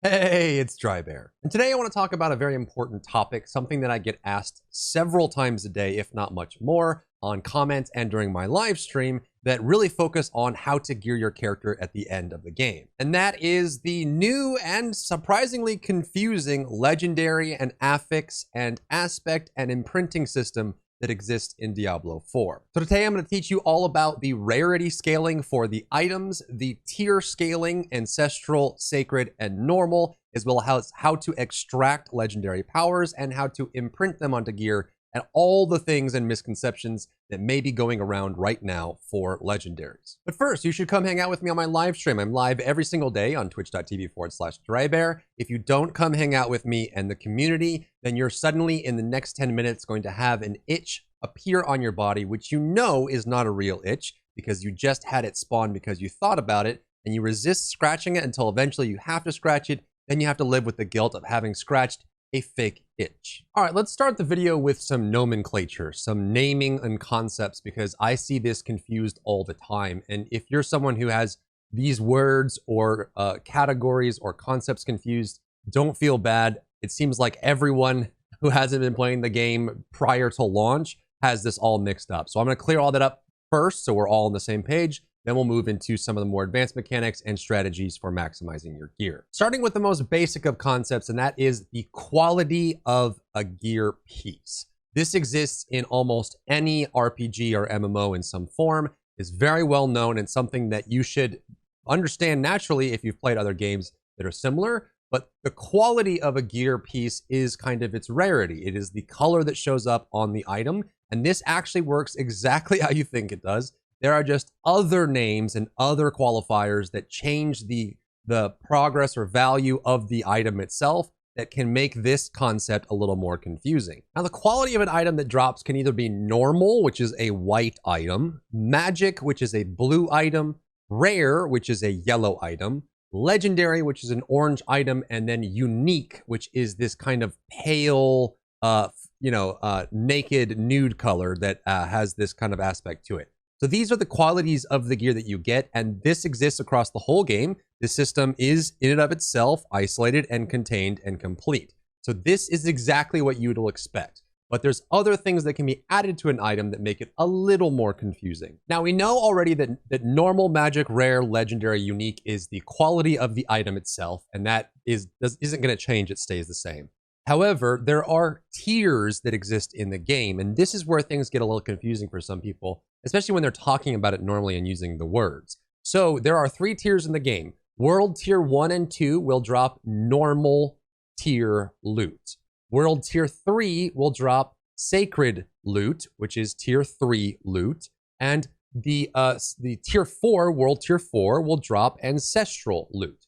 Hey, it's Drybear. And today I want to talk about a very important topic, something that I get asked several times a day, if not much more, on comments and during my live stream that really focus on how to gear your character at the end of the game. And that is the new and surprisingly confusing legendary and affix and aspect and imprinting system that exists in Diablo 4. So today I'm going to teach you all about the rarity scaling for the items, the tier scaling, ancestral, sacred, and normal, as well as how to extract legendary powers and how to imprint them onto gear, and all the things and misconceptions that may be going around right now for legendaries. But first, you should come hang out with me on my live stream. I'm live every single day on twitch.tv/Drybear. If you don't come hang out with me and the community, then you're suddenly in the next 10 minutes going to have an itch appear on your body, which you know is not a real itch because you just had it spawn because you thought about it and you resist scratching it until eventually you have to scratch it. Then you have to live with the guilt of having scratched a fake itch. All right, let's start the video with some nomenclature, some naming and concepts, because I see this confused all the time. And if you're someone who has these words or categories or concepts confused, don't feel bad. It seems like everyone who hasn't been playing the game prior to launch has this all mixed up. So I'm going to clear all that up first so we're all on the same page. Then we'll move into some of the more advanced mechanics and strategies for maximizing your gear. Starting with the most basic of concepts, and that is the quality of a gear piece. This exists in almost any RPG or MMO in some form, is very well known and something that you should understand naturally if you've played other games that are similar. But the quality of a gear piece is kind of its rarity. It is the color that shows up on the item, and this actually works exactly how you think it does. There are just other names and other qualifiers that change the progress or value of the item itself that can make this concept a little more confusing. Now, the quality of an item that drops can either be normal, which is a white item, magic, which is a blue item, rare, which is a yellow item, legendary, which is an orange item, and then unique, which is this kind of pale, naked nude color that has this kind of aspect to it. So these are the qualities of the gear that you get, and this exists across the whole game. This system is in and of itself isolated and contained and complete. So this is exactly what you would expect. But there's other things that can be added to an item that make it a little more confusing. Now, we know already that normal, magic, rare, legendary, unique is the quality of the item itself, and that isn't going to change. It stays the same. However, there are tiers that exist in the game, and this is where things get a little confusing for some people, especially when they're talking about it normally and using the words. So there are 3 tiers in the game. World Tier 1 and 2 will drop normal tier loot. World Tier 3 will drop sacred loot, which is Tier 3 loot. And the Tier 4, World Tier 4, will drop ancestral loot.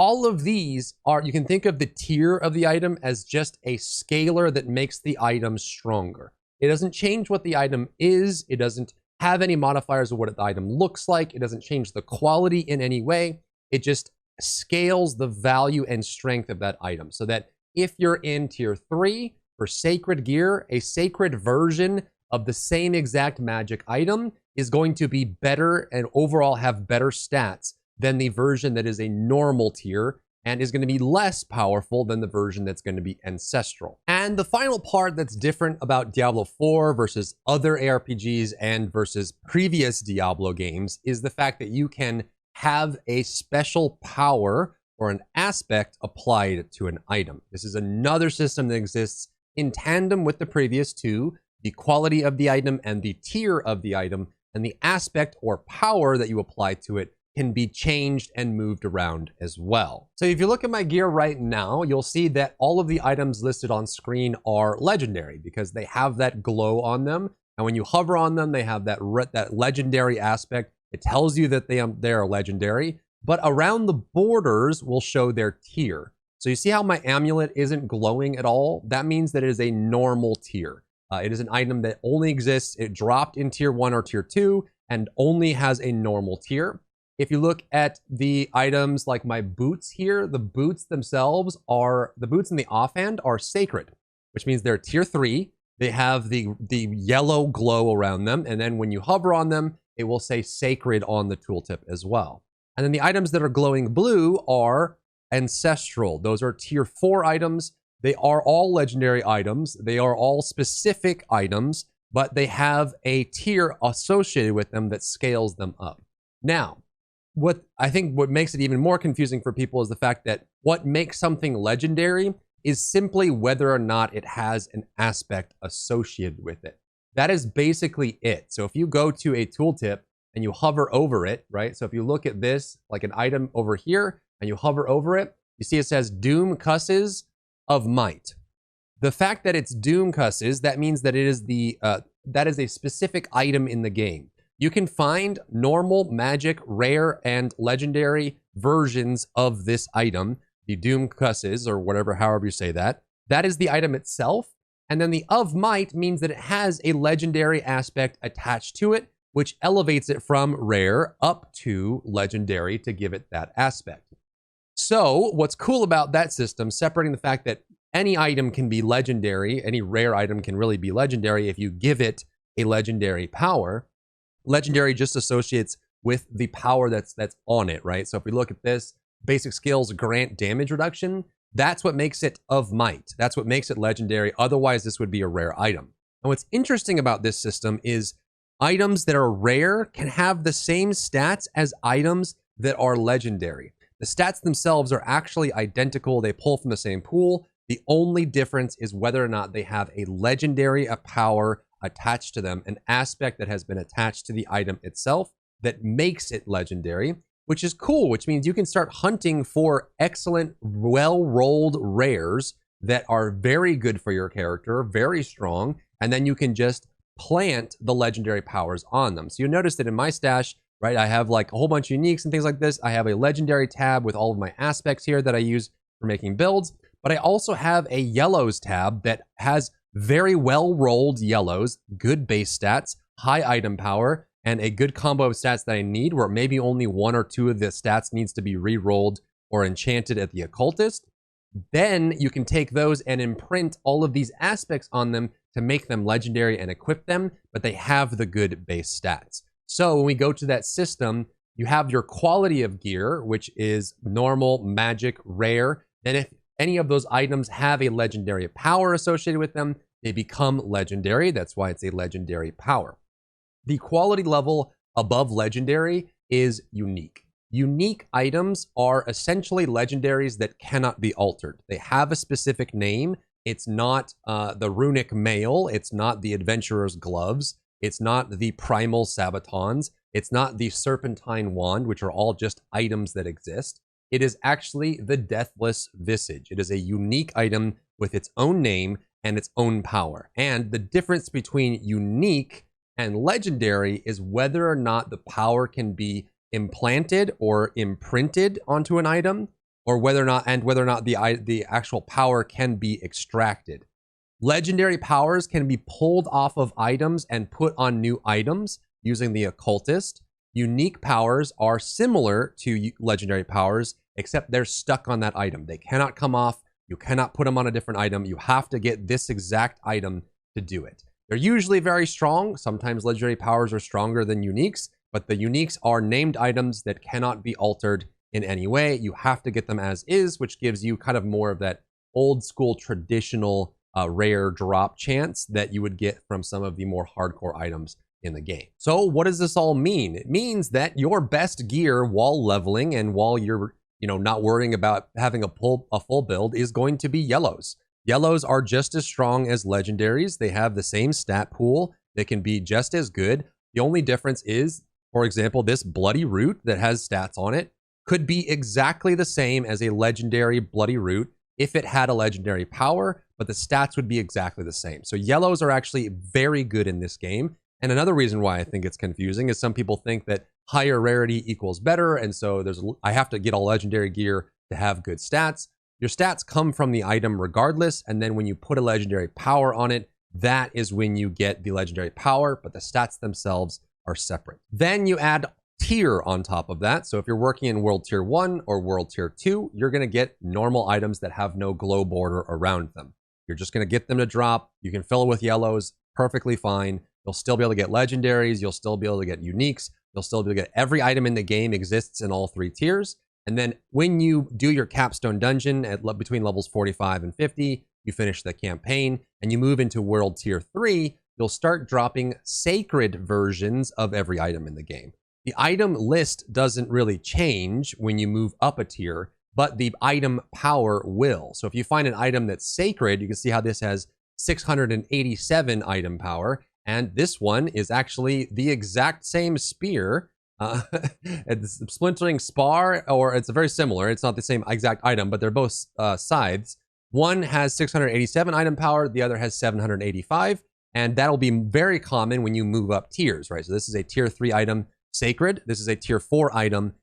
All of these are, you can think of the tier of the item as just a scaler that makes the item stronger. It doesn't change what the item is. It doesn't have any modifiers of what the item looks like. It doesn't change the quality in any way. It just scales the value and strength of that item so that if you're in Tier 3 for sacred gear, a sacred version of the same exact magic item is going to be better and overall have better stats than the version that is a normal tier and is going to be less powerful than the version that's going to be ancestral. And the final part that's different about Diablo 4 versus other ARPGs and versus previous Diablo games is the fact that you can have a special power or an aspect applied to an item. This is another system that exists in tandem with the previous 2, the quality of the item and the tier of the item, and the aspect or power that you apply to it can be changed and moved around as well. So if you look at my gear right now, you'll see that all of the items listed on screen are legendary because they have that glow on them. And when you hover on them, they have that legendary aspect. It tells you that they are legendary, but around the borders will show their tier. So you see how my amulet isn't glowing at all? That means that it is a normal tier. It is an item that only exists, it dropped in Tier 1 or Tier 2 and only has a normal tier. If you look at the items like my boots here, the boots themselves are, the boots in the offhand are sacred, which means they're Tier 3. They have the yellow glow around them. And then when you hover on them, it will say sacred on the tooltip as well. And then the items that are glowing blue are ancestral. Those are tier 4 items. They are all legendary items. They are all specific items, but they have a tier associated with them that scales them up. Now, what makes it even more confusing for people is the fact that what makes something legendary is simply whether or not it has an aspect associated with it. That is basically it. So if you go to a tooltip and you hover over it, right? So if you look at this, like an item over here, and you hover over it, you see it says Doom Cusses of Might. The fact that it's Doom Cusses, that means that it is that is a specific item in the game. You can find normal, magic, rare, and legendary versions of this item, the Doom Cusses, or whatever, however you say that. That is the item itself. And then the of might means that it has a legendary aspect attached to it, which elevates it from rare up to legendary to give it that aspect. So what's cool about that system, separating the fact that any item can be legendary, any rare item can really be legendary if you give it a legendary power. Legendary just associates with the power that's on it, right? So if we look at this, basic skills grant damage reduction. That's what makes it of might. That's what makes it legendary. Otherwise, this would be a rare item. And what's interesting about this system is items that are rare can have the same stats as items that are legendary. The stats themselves are actually identical. They pull from the same pool. The only difference is whether or not they have a legendary power attached to them, an aspect that has been attached to the item itself that makes it legendary, which is cool, which means you can start hunting for excellent, well-rolled rares that are very good for your character, very strong, and then you can just plant the legendary powers on them. So you'll notice that in my stash, right, I have like a whole bunch of uniques and things like this. I have a legendary tab with all of my aspects here that I use for making builds, but I also have a yellows tab that has very well-rolled yellows, good base stats, high item power, and a good combo of stats that I need, where maybe only 1 or 2 of the stats needs to be re-rolled or enchanted at the occultist. Then you can take those and imprint all of these aspects on them to make them legendary and equip them, but they have the good base stats. So when we go to that system, you have your quality of gear, which is normal, magic, rare. Then if any of those items have a legendary power associated with them, they become legendary. That's why it's a legendary power. The quality level above legendary is unique. Unique items are essentially legendaries that cannot be altered. They have a specific name. It's not the runic mail. It's not the adventurer's gloves. It's not the primal sabatons. It's not the serpentine wand, which are all just items that exist. It is actually the deathless visage. It is a unique item with its own name and its own power. And the difference between unique and legendary is whether or not the power can be implanted or imprinted onto an item, or whether or not the actual power can be extracted. Legendary powers can be pulled off of items and put on new items using the occultist. Unique powers are similar to legendary powers, except they're stuck on that item. They cannot come off. You cannot put them on a different item. You have to get this exact item to do it. They're usually very strong. Sometimes legendary powers are stronger than uniques, but the uniques are named items that cannot be altered in any way. You have to get them as is, which gives you kind of more of that old school traditional rare drop chance that you would get from some of the more hardcore items in the game. So what does this all mean? It means that your best gear while leveling and while you're not worrying about having a full build is going to be yellows. Yellows are just as strong as legendaries. They have the same stat pool. They can be just as good. The only difference is, for example, this bloody root that has stats on it could be exactly the same as a legendary bloody root if it had a legendary power, but the stats would be exactly the same. So yellows are actually very good in this game. And another reason why I think it's confusing is some people think that higher rarity equals better, and so I have to get all legendary gear to have good stats. Your stats come from the item regardless, and then when you put a legendary power on it, that is when you get the legendary power, but the stats themselves are separate. Then you add tier on top of that. So if you're working in World Tier 1 or World Tier 2, you're going to get normal items that have no glow border around them. You're just going to get them to drop. You can fill it with yellows, perfectly fine. You'll still be able to get legendaries. You'll still be able to get uniques. You'll still be able to get every item in the game exists in all 3 tiers. And then when you do your capstone dungeon at between levels 45 and 50, you finish the campaign and you move into world tier 3, you'll start dropping sacred versions of every item in the game. The item list doesn't really change when you move up a tier, but the item power will. So if you find an item that's sacred, you can see how this has 687 item power. And this one is actually the exact same spear. It's splintering spar, or it's very similar. It's not the same exact item, but they're both scythes. One has 687 item power, the other has 785. And that'll be very common when you move up tiers, right? So this is a tier 3 item, sacred. This is a tier 4 item,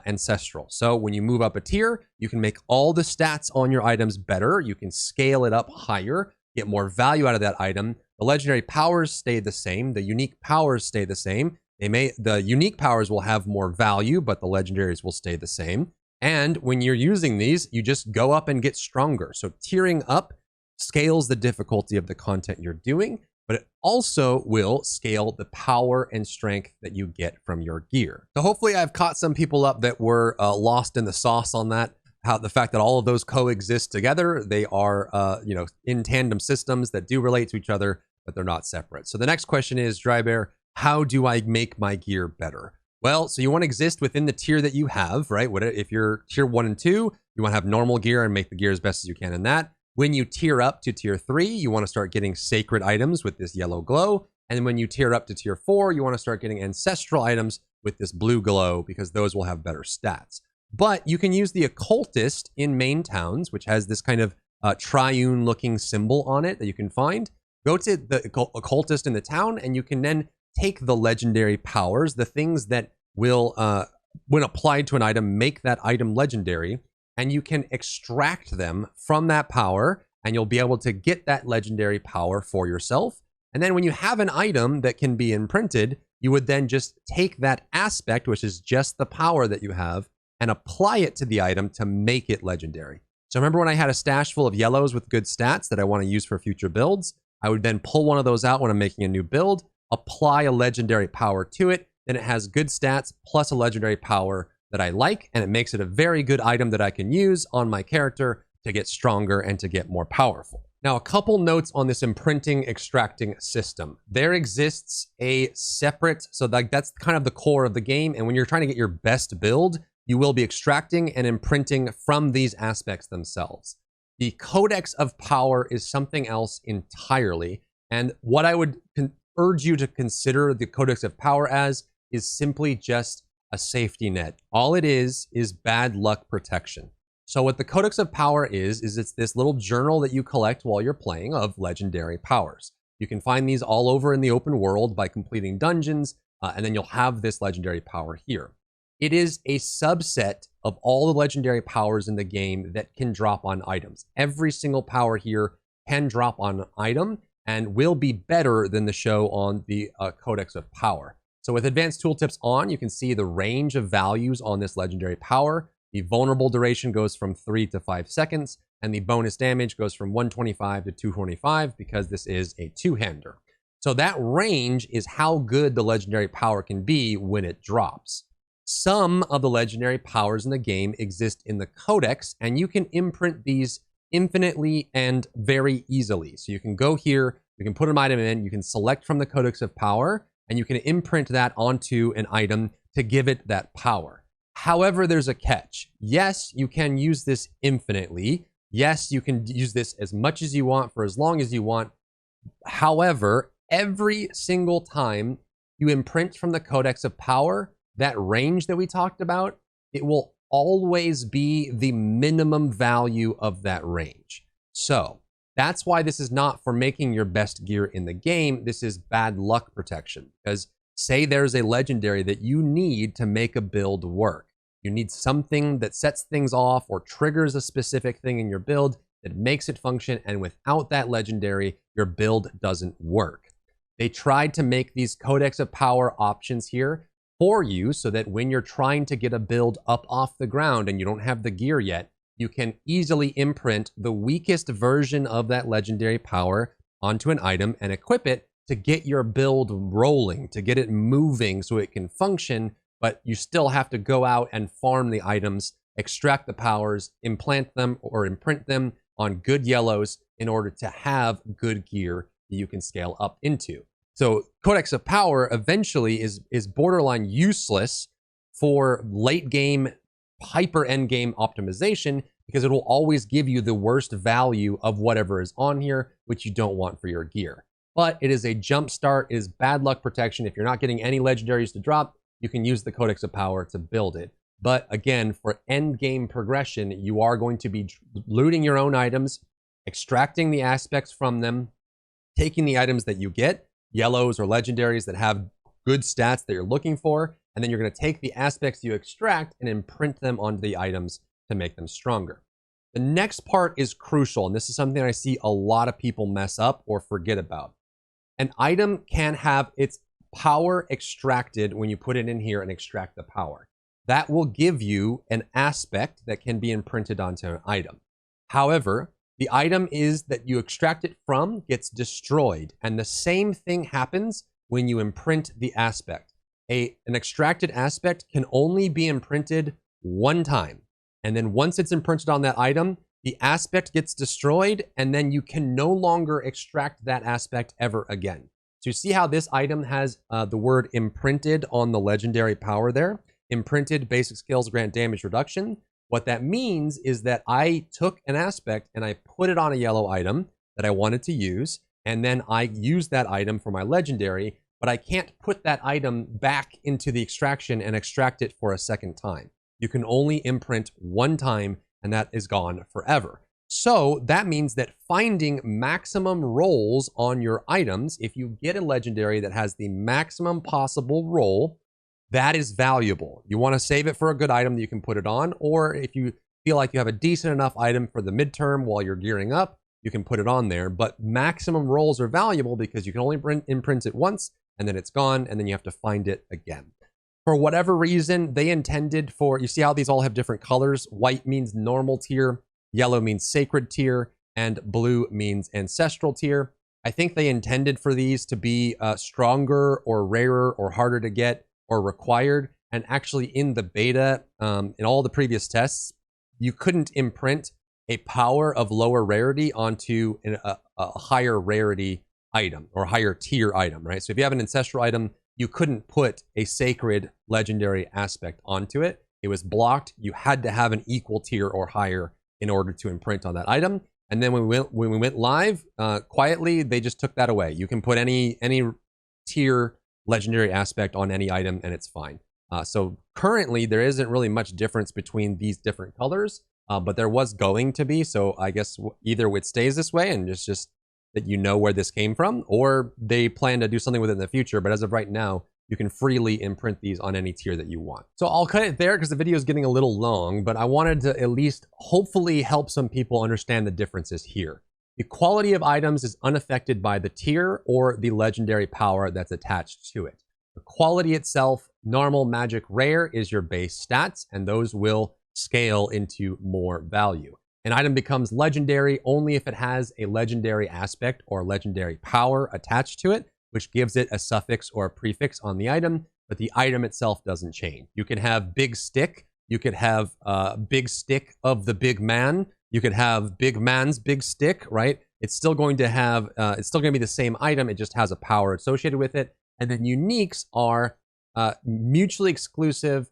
ancestral. So when you move up a tier, you can make all the stats on your items better. You can scale it up higher, get more value out of that item. The legendary powers stay the same. The unique powers stay the same. The unique powers will have more value, but the legendaries will stay the same. And when you're using these, you just go up and get stronger. So tiering up scales the difficulty of the content you're doing, but it also will scale the power and strength that you get from your gear. So hopefully I've caught some people up that were lost in the sauce on that. How the fact that all of those coexist together. They are, in tandem systems that do relate to each other, but they're not separate. So the next question is, Drybear, how do I make my gear better? Well, so you want to exist within the tier that you have, right? If you're tier 1 and 2, you want to have normal gear and make the gear as best as you can in that. When you tier up to tier 3, you want to start getting sacred items with this yellow glow. And when you tier up to tier 4, you want to start getting ancestral items with this blue glow, because those will have better stats. But you can use the occultist in main towns, which has this kind of triune looking symbol on it that you can find. Go to the occultist in the town, and you can then take the legendary powers, the things that will, when applied to an item, make that item legendary, and you can extract them from that power, and you'll be able to get that legendary power for yourself. And then when you have an item that can be imprinted, you would then just take that aspect, which is just the power that you have, and apply it to the item to make it legendary. So remember when I had a stash full of yellows with good stats that I want to use for future builds? I would then pull one of those out when I'm making a new build, apply a legendary power to it, then it has good stats plus a legendary power that I like, and it makes it a very good item that I can use on my character to get stronger and to get more powerful. Now, a couple notes on this imprinting extracting system. There exists a separate, so that's kind of the core of the game, and when you're trying to get your best build, you will be extracting and imprinting from these aspects themselves. The Codex of Power is something else entirely, and what I would urge you to consider the Codex of Power as is simply just a safety net. All it is bad luck protection. So what the Codex of Power is it's this little journal that you collect while you're playing of legendary powers. You can find these all over in the open world by completing dungeons, and then you'll have this legendary power here. It is a subset of all the legendary powers in the game that can drop on items. Every single power here can drop on an item and will be better than the show on the Codex of Power. So with advanced tooltips on, you can see the range of values on this legendary power. The vulnerable duration goes from 3 to 5 seconds, and the bonus damage goes from 125 to 225 because this is a two-hander. So that range is how good the legendary power can be when it drops. Some of the legendary powers in the game exist in the Codex, and you can imprint these infinitely and very easily. So you can go here, you can put an item in, you can select from the Codex of Power, and you can imprint that onto an item to give it that power. However, there's a catch. Yes, you can use this infinitely. Yes, you can use this as much as you want for as long as you want. However, every single time you imprint from the Codex of Power, that range that we talked about, it will always be the minimum value of that range. So that's why this is not for making your best gear in the game. This is bad luck protection. Because say there's a legendary that you need to make a build work. You need something that sets things off or triggers a specific thing in your build that makes it function. And without that legendary, your build doesn't work. They tried to make these Codex of Power options here for you so that when you're trying to get a build up off the ground and you don't have the gear yet, you can easily imprint the weakest version of that legendary power onto an item and equip it to get your build rolling, to get it moving so it can function, but you still have to go out and farm the items extract the powers, implant them or imprint them on good yellows in order to have good gear that you can scale up into. So Codex of Power eventually is borderline useless for late game, hyper end game optimization, because it will always give you the worst value of whatever is on here, which you don't want for your gear. But it is a jump start, it is bad luck protection. If you're not getting any legendaries to drop, you can use the Codex of Power to build it. But again, for end game progression, you are going to be looting your own items, extracting the aspects from them, taking the items that you get, yellows or legendaries that have good stats that you're looking for, and then you're going to take the aspects you extract and imprint them onto the items to make them stronger. The next part is crucial, and this is something I see a lot of people mess up or forget about. An item can have its power extracted when you put it in here and extract the power. That will give you an aspect that can be imprinted onto an item. However, the item is that you extract it from gets destroyed, and the same thing happens when you imprint the aspect. An extracted aspect can only be imprinted one time, and then once it's imprinted on that item, the aspect gets destroyed, and then you can no longer extract that aspect ever again. So you see how this item has the word imprinted on the legendary power there? Imprinted basic skills grant damage reduction. What that means is that I took an aspect and I put it on a yellow item that I wanted to use, and then I used that item for my legendary, but I can't put that item back into the extraction and extract it for a second time. You can only imprint one time, and that is gone forever. So that means that finding maximum rolls on your items, if you get a legendary that has the maximum possible roll, that is valuable. You want to save it for a good item that you can put it on, or if you feel like you have a decent enough item for the midterm while you're gearing up, you can put it on there. But maximum rolls are valuable because you can only imprint it once, and then it's gone, and then you have to find it again. For whatever reason, they intended for, you see how these all have different colors? White means normal tier, yellow means sacred tier, and blue means ancestral tier. I think they intended for these to be stronger or rarer or harder to get or required. And actually in the beta, in all the previous tests, you couldn't imprint a power of lower rarity onto a higher rarity item or higher tier item, right? So if you have an ancestral item, you couldn't put a sacred legendary aspect onto it. It was blocked. You had to have an equal tier or higher in order to imprint on that item. And then when we went live, quietly, they just took that away. You can put any tier legendary aspect on any item and it's fine. So currently there isn't really much difference between these different colors, but there was going to be. So I guess either it stays this way and it's just that you know where this came from, or they plan to do something with it in the future. But as of right now, you can freely imprint these on any tier that you want. So I'll cut it there because the video is getting a little long, but I wanted to at least hopefully help some people understand the differences here. The quality of items is unaffected by the tier or the legendary power that's attached to it. The quality itself, normal, magic, rare, is your base stats, and those will scale into more value. An item becomes legendary only if it has a legendary aspect or legendary power attached to it, which gives it a suffix or a prefix on the item, but the item itself doesn't change. You can have big stick, you could have big stick of the big man, you could have big man's big stick, right? It's still going to have, it's still going to be the same item, it just has a power associated with it. And then uniques are mutually exclusive,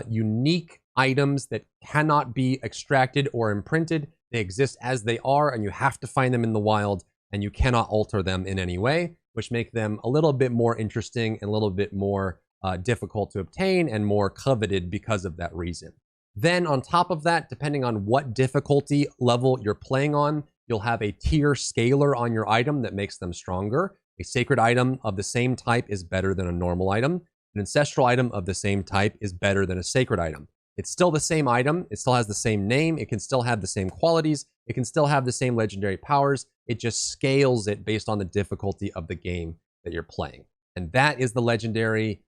unique items that cannot be extracted or imprinted. They exist as they are, and you have to find them in the wild, and you cannot alter them in any way, which make them a little bit more interesting and a little bit more difficult to obtain and more coveted because of that reason. Then on top of that, depending on what difficulty level you're playing on, you'll have a tier scaler on your item that makes them stronger. A sacred item of the same type is better than a normal item. An ancestral item of the same type is better than a sacred item. It's still the same item. It still has the same name. It can still have the same qualities. It can still have the same legendary powers. It just scales it based on the difficulty of the game that you're playing. And that is the legendary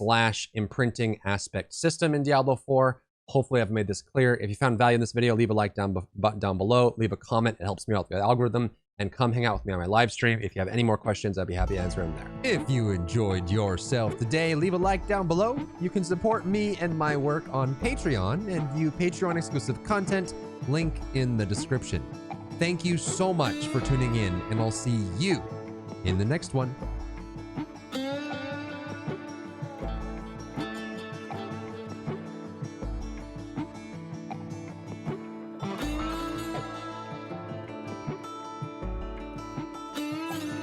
/ imprinting aspect system in Diablo 4. Hopefully I've made this clear. If you found value in this video, leave a like down below. Leave a comment. It helps me out with the algorithm. and come hang out with me on my live stream. If you have any more questions, I'd be happy to answer them there. If you enjoyed yourself today, leave a like down below. You can support me and my work on Patreon and view Patreon exclusive content, link in the description. Thank you so much for tuning in, and I'll see you in the next one.